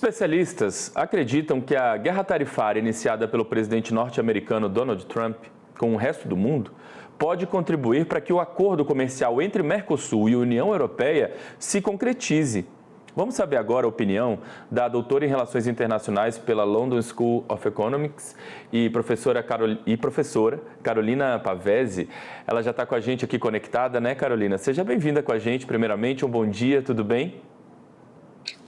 Especialistas acreditam que a guerra tarifária iniciada pelo presidente norte-americano Donald Trump com o resto do mundo pode contribuir para que o acordo comercial entre Mercosul e União Europeia se concretize. Vamos saber agora a opinião da doutora em Relações Internacionais pela London School of Economics e professora Carolina Pavese. Ela já está com a gente aqui conectada, né, Carolina? Seja bem-vinda com a gente, primeiramente. Um bom dia, tudo bem?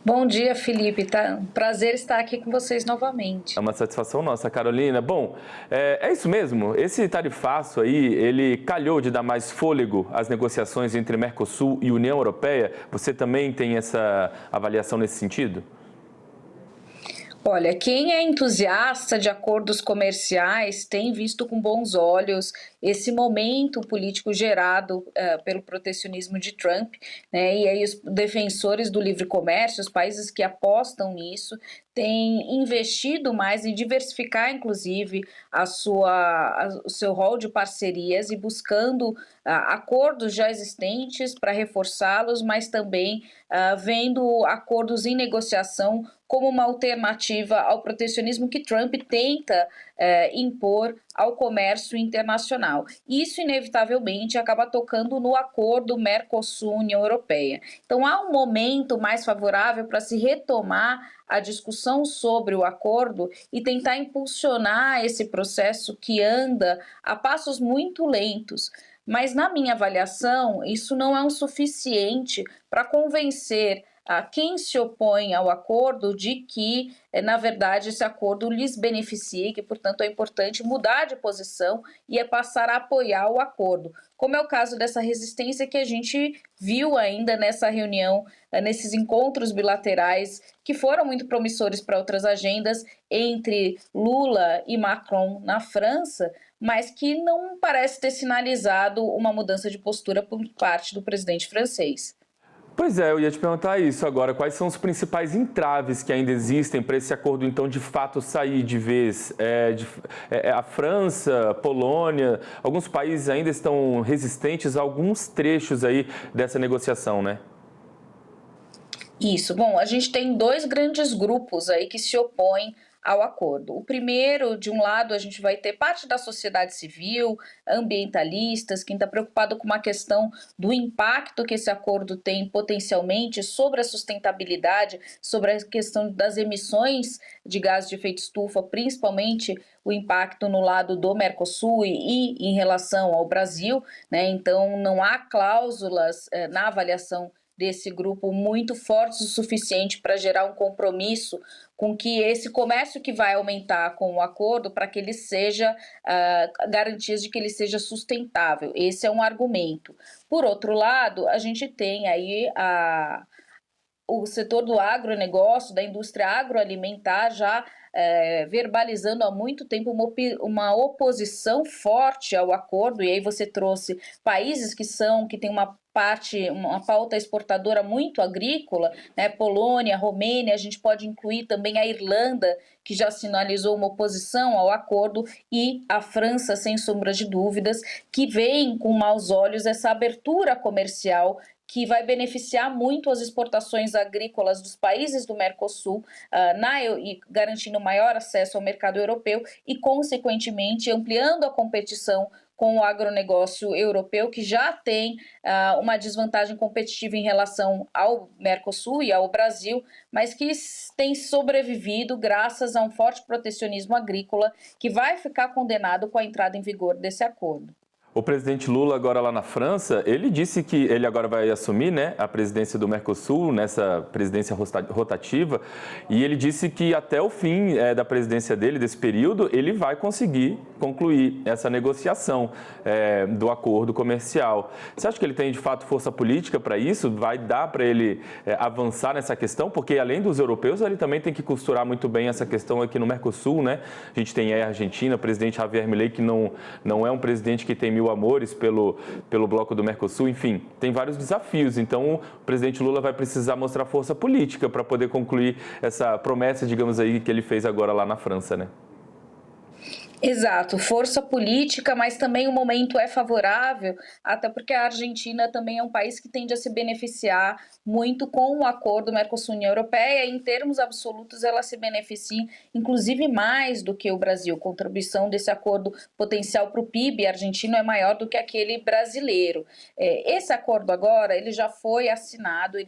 Bom dia, Felipe. Tá um prazer estar aqui com vocês novamente. É uma satisfação nossa, Carolina. Bom, é isso mesmo. Esse tarifaço aí, ele calhou de dar mais fôlego às negociações entre Mercosul e União Europeia. Você também tem essa avaliação nesse sentido? Olha, quem é entusiasta de acordos comerciais tem visto com bons olhos esse momento político gerado pelo protecionismo de Trump, né? E aí os defensores do livre comércio, os países que apostam nisso, têm investido mais em diversificar, inclusive, o seu rol de parcerias e buscando acordos já existentes para reforçá-los, mas também vendo acordos em negociação como uma alternativa ao protecionismo que Trump tenta impor ao comércio internacional. Isso, inevitavelmente, acaba tocando no acordo Mercosul-União Europeia. Então, há um momento mais favorável para se retomar a discussão sobre o acordo e tentar impulsionar esse processo que anda a passos muito lentos. Mas, na minha avaliação, isso não é o suficiente para convencer a quem se opõe ao acordo de que, na verdade, esse acordo lhes beneficia e que, portanto, é importante mudar de posição e passar a apoiar o acordo, como é o caso dessa resistência que a gente viu ainda nessa reunião, nesses encontros bilaterais que foram muito promissores para outras agendas entre Lula e Macron na França, mas que não parece ter sinalizado uma mudança de postura por parte do presidente francês. Pois é, eu ia te perguntar isso agora. Quais são os principais entraves que ainda existem para esse acordo, então, de fato, sair de vez? A França, a Polônia, alguns países ainda estão resistentes a alguns trechos aí dessa negociação, né? Isso. Bom, a gente tem dois grandes grupos aí que se opõem ao acordo. O primeiro, de um lado, a gente vai ter parte da sociedade civil, ambientalistas, quem está preocupado com uma questão do impacto que esse acordo tem potencialmente sobre a sustentabilidade, sobre a questão das emissões de gás de efeito estufa, principalmente o impacto no lado do Mercosul e em relação ao Brasil, né? Então, não há cláusulas na avaliação desse grupo muito fortes o suficiente para gerar um compromisso com que esse comércio que vai aumentar com o acordo, para que ele seja, garantias de que ele seja sustentável. Esse é um argumento. Por outro lado, a gente tem aí o setor do agronegócio, da indústria agroalimentar já verbalizando há muito tempo uma oposição forte ao acordo, e aí você trouxe países que têm uma pauta exportadora muito agrícola, né? Polônia, Romênia, a gente pode incluir também a Irlanda, que já sinalizou uma oposição ao acordo, e a França, sem sombra de dúvidas, que veem com maus olhos essa abertura comercial que vai beneficiar muito as exportações agrícolas dos países do Mercosul, e garantindo maior acesso ao mercado europeu e, consequentemente, ampliando a competição com o agronegócio europeu, que já tem uma desvantagem competitiva em relação ao Mercosul e ao Brasil, mas que tem sobrevivido graças a um forte protecionismo agrícola que vai ficar condenado com a entrada em vigor desse acordo. O presidente Lula, agora lá na França, ele disse que ele agora vai assumir, né, a presidência do Mercosul, nessa presidência rotativa, e ele disse que até o fim da presidência dele, desse período, ele vai conseguir concluir essa negociação do acordo comercial. Você acha que ele tem, de fato, força política para isso? Vai dar para ele avançar nessa questão? Porque, além dos europeus, ele também tem que costurar muito bem essa questão aqui no Mercosul, né? A gente tem a Argentina, o presidente Javier Milei, que não é um presidente que tem mil amores pelo bloco do Mercosul, enfim, tem vários desafios. Então, o presidente Lula vai precisar mostrar força política para poder concluir essa promessa, digamos aí, que ele fez agora lá na França, né? Exato, força política, mas também o momento é favorável, até porque a Argentina também é um país que tende a se beneficiar muito com o acordo Mercosul-União Europeia, e em termos absolutos ela se beneficia inclusive mais do que o Brasil. A contribuição desse acordo potencial para o PIB argentino é maior do que aquele brasileiro. Esse acordo agora, ele já foi assinado,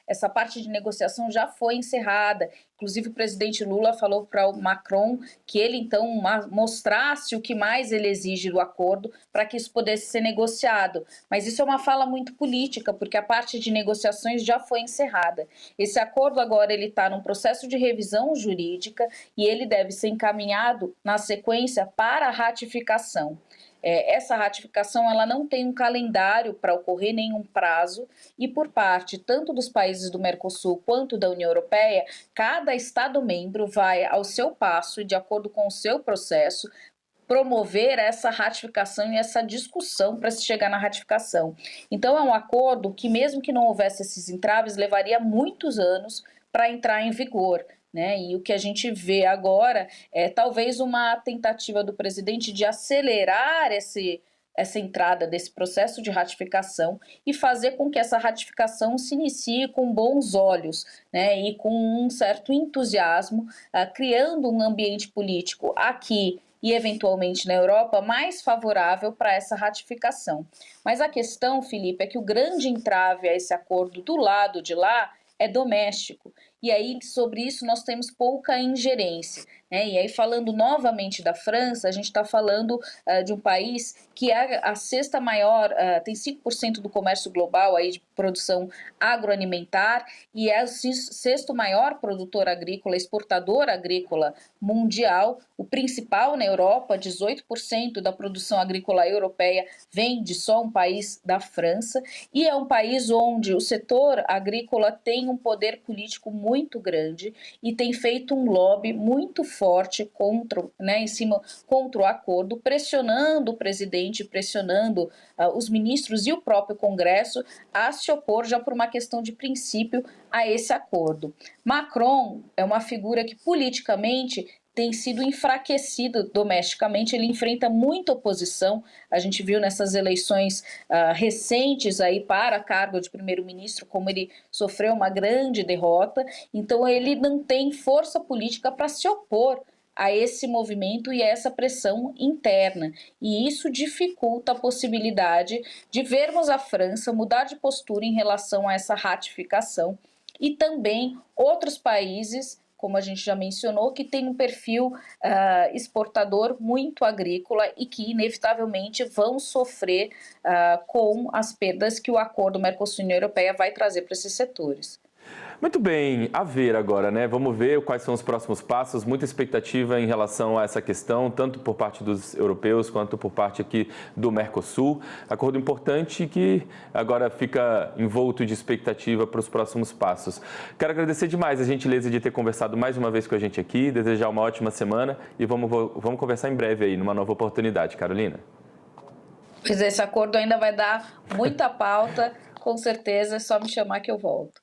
essa parte de negociação já foi encerrada. Inclusive, o presidente Lula falou para o Macron que ele, então, mostrasse o que mais ele exige do acordo para que isso pudesse ser negociado. Mas isso é uma fala muito política, porque a parte de negociações já foi encerrada. Esse acordo agora ele está num processo de revisão jurídica e ele deve ser encaminhado na sequência para a ratificação. Essa ratificação ela não tem um calendário para ocorrer, nenhum prazo, e por parte tanto dos países do Mercosul quanto da União Europeia, cada Estado-membro vai ao seu passo e de acordo com o seu processo, promover essa ratificação e essa discussão para se chegar na ratificação. Então é um acordo que, mesmo que não houvesse esses entraves, levaria muitos anos para entrar em vigor. E o que a gente vê agora é talvez uma tentativa do presidente de acelerar essa entrada desse processo de ratificação e fazer com que essa ratificação se inicie com bons olhos, e com um certo entusiasmo, criando um ambiente político aqui e eventualmente na Europa mais favorável para essa ratificação. Mas a questão, Felipe, é que o grande entrave a esse acordo do lado de lá é doméstico. E aí, sobre isso, nós temos pouca ingerência. E aí, falando novamente da França, a gente está falando de um país que é a sexta maior, tem 5% do comércio global aí de produção agroalimentar e é o sexto maior produtor agrícola, exportador agrícola mundial. O principal na Europa, 18% da produção agrícola europeia vem de só um país, da França, e é um país onde o setor agrícola tem um poder político muito grande e tem feito um lobby muito forte contra o acordo, pressionando o presidente, pressionando os ministros e o próprio Congresso a se opor já por uma questão de princípio a esse acordo. Macron é uma figura que politicamente tem sido enfraquecido domesticamente, ele enfrenta muita oposição, a gente viu nessas eleições recentes aí para cargo de primeiro-ministro como ele sofreu uma grande derrota, então ele não tem força política para se opor a esse movimento e a essa pressão interna, e isso dificulta a possibilidade de vermos a França mudar de postura em relação a essa ratificação, e também outros países, como a gente já mencionou, que tem um perfil exportador muito agrícola e que inevitavelmente vão sofrer com as perdas que o acordo Mercosul-União Europeia vai trazer para esses setores. Muito bem, a ver agora, Vamos ver quais são os próximos passos, muita expectativa em relação a essa questão, tanto por parte dos europeus quanto por parte aqui do Mercosul. Acordo importante que agora fica envolto de expectativa para os próximos passos. Quero agradecer demais a gentileza de ter conversado mais uma vez com a gente aqui, desejar uma ótima semana e vamos conversar em breve aí, numa nova oportunidade, Carolina. Pois esse acordo ainda vai dar muita pauta, com certeza é só me chamar que eu volto.